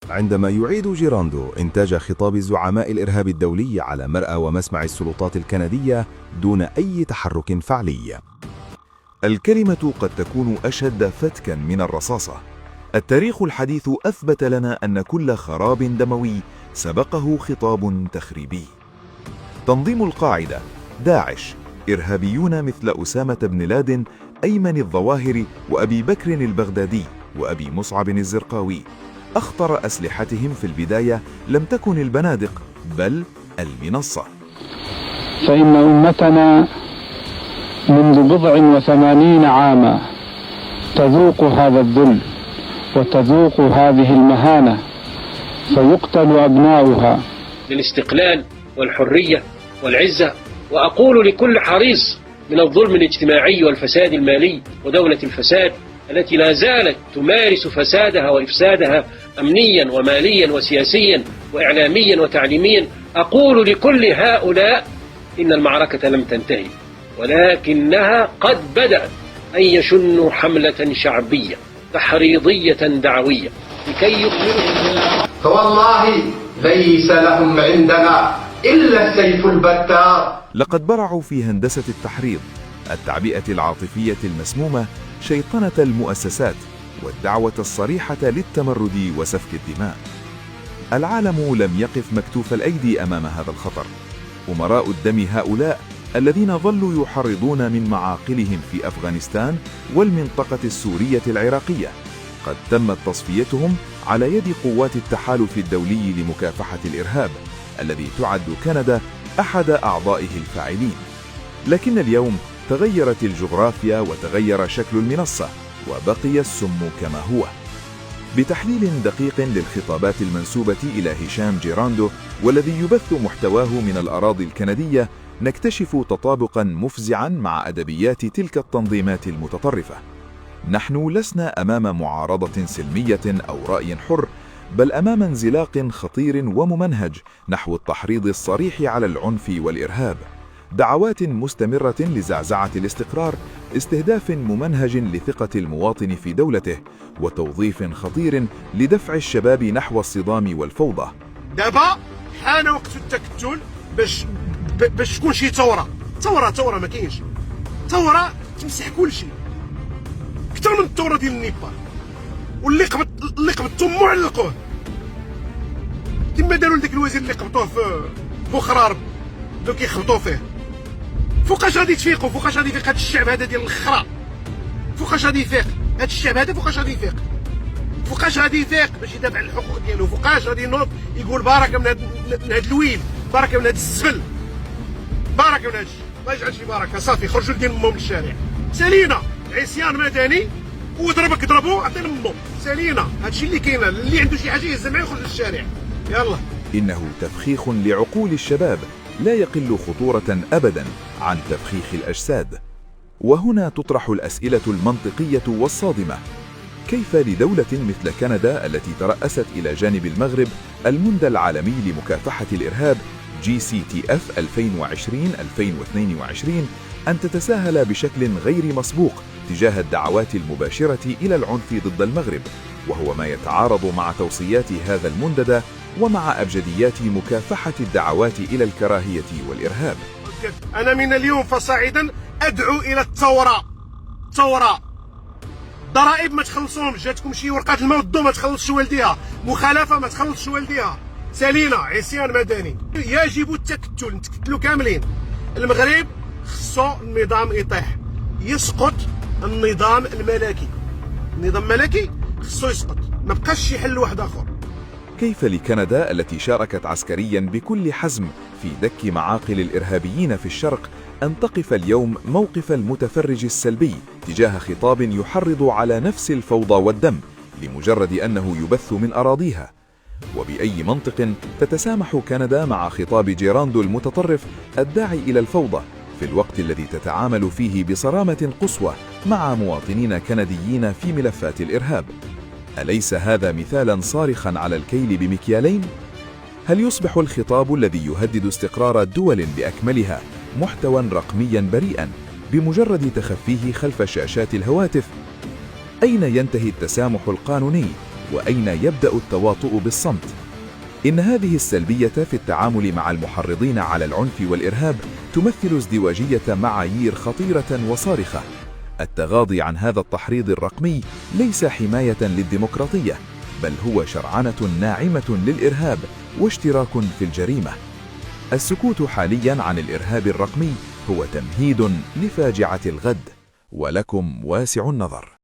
عندما يعيد جيراندو إنتاج خطاب زعماء الإرهاب الدولي على مرأى ومسمع السلطات الكندية دون أي تحرك فعلي. الكلمة قد تكون أشد فتكا من الرصاصة. التاريخ الحديث أثبت لنا أن كل خراب دموي سبقه خطاب تخريبي. تنظيم القاعدة، داعش، إرهابيون مثل أسامة بن لادن، أيمن الظواهر وأبي بكر البغدادي وأبي مصعب الزرقاوي، أخطر أسلحتهم في البداية لم تكن البنادق بل المنصة. فإن أمتنا منذ 80 عاما تذوق هذا الذل وتذوق هذه المهانة، فيقتل أبناؤها للاستقلال والحرية والعزة. وأقول لكل حريص من الظلم الاجتماعي والفساد المالي ودولة الفساد التي لا زالت تمارس فسادها وإفسادها أمنيا وماليا وسياسيا وإعلاميا وتعليميا، أقول لكل هؤلاء إن المعركة لم تنتهي، ولكنها قد بدأت أن يشنوا حملة شعبية تحريضية دعوية لكي يكملوا. فوالله ليس لهم عندنا إلا السيف البتار. لقد برعوا في هندسة التحريض، التعبئة العاطفية المسمومة، شيطنة المؤسسات، والدعوة الصريحة للتمرد وسفك الدماء. العالم لم يقف مكتوف الأيدي أمام هذا الخطر. أمراء الدم هؤلاء الذين ظلوا يحرضون من معاقلهم في أفغانستان والمنطقة السورية العراقية قد تمت تصفيتهم على يد قوات التحالف الدولي لمكافحة الإرهاب الذي تعد كندا أحد أعضائه الفاعلين. لكن اليوم تغيرت الجغرافيا وتغير شكل المنصة، وبقي السم كما هو. بتحليل دقيق للخطابات المنسوبة إلى هشام جيراندو والذي يبث محتواه من الأراضي الكندية، نكتشف تطابقا مفزعا مع أدبيات تلك التنظيمات المتطرفة. نحن لسنا أمام معارضة سلمية أو رأي حر، بل أمام انزلاق خطير وممنهج نحو التحريض الصريح على العنف والإرهاب، دعوات مستمرة لزعزعة الاستقرار، استهداف ممنهج لثقة المواطن في دولته، وتوظيف خطير لدفع الشباب نحو الصدام والفوضى. دابا حان وقت التكتل باش تكون شي ثورة ما كاينش ثورة تمسح كل شيء اكثر من الثورة ديال النيبال، واللي قبضتو مو علقوه كما داروا لذاك الوزير اللي قبضوه في خرارب بداو كيخبطوا فيه. فوقاش غادي تفيقوا؟ فوقاش غادي يفيق هذا الشعب هذا ديال الخرا؟ فوقاش غادي يفيق هذا الشعب هذا؟ فوقاش غادي يفيق؟ فوقاش غادي يفيق باش يدافع على الحقوق ديالو؟ فوقاش غادي ينوض يقول بركه من هذا الويل، بركه من هذا الزبل، بركه من هذا الشيء؟ الله يجعل شي بركه. صافي خرجوا لدين امهم للشارع، سالينا عصيان مدني وضربك ضربوا عطينا امه، سالينا هادشي اللي كاين. اللي عنده شي حاجه يهز معاه يخرج للشارع. يلا. إنه تفخيخ لعقول الشباب لا يقل خطورة أبدا عن تفخيخ الأجساد. وهنا تطرح الأسئلة المنطقية والصادمة: كيف لدولة مثل كندا التي ترأست إلى جانب المغرب المنتدى العالمي لمكافحة الإرهاب GCTF 2020-2022 أن تتساهل بشكل غير مسبوق تجاه الدعوات المباشرة إلى العنف ضد المغرب، وهو ما يتعارض مع توصيات هذا المنتدى ومع أبجديات مكافحة الدعوات إلى الكراهية والإرهاب؟ أنا من اليوم فصاعدا أدعو إلى الثورة. ضرائب ما تخلصوهمش، جاتكم شي ورقة الموضوع ما تخلصش والديها، مخالفة ما تخلصش والديها، سالينا عصيان مدني. يجب التكتل، نتكتلوا كاملين. المغرب خصو النظام يطيح، يسقط النظام الملكي. النظام الملكي خصو يسقط، ما بقاش شي حل واحد آخر. كيف لكندا التي شاركت عسكريا بكل حزم في دك معاقل الإرهابيين في الشرق أن تقف اليوم موقف المتفرج السلبي تجاه خطاب يحرض على نفس الفوضى والدم لمجرد أنه يبث من أراضيها؟ وبأي منطق تتسامح كندا مع خطاب جيراندو المتطرف الداعي إلى الفوضى في الوقت الذي تتعامل فيه بصرامة قصوى مع مواطنين كنديين في ملفات الإرهاب؟ أليس هذا مثالا صارخا على الكيل بمكيالين؟ هل يصبح الخطاب الذي يهدد استقرار الدول بأكملها محتوى رقميا بريئا بمجرد تخفيه خلف شاشات الهواتف؟ أين ينتهي التسامح القانوني وأين يبدأ التواطؤ بالصمت؟ إن هذه السلبية في التعامل مع المحرضين على العنف والإرهاب تمثل ازدواجية معايير خطيرة وصارخة. التغاضي عن هذا التحريض الرقمي ليس حماية للديمقراطية، بل هو شرعنة ناعمة للإرهاب واشتراك في الجريمة. السكوت حاليا عن الإرهاب الرقمي هو تمهيد لفاجعة الغد، ولكم واسع النظر.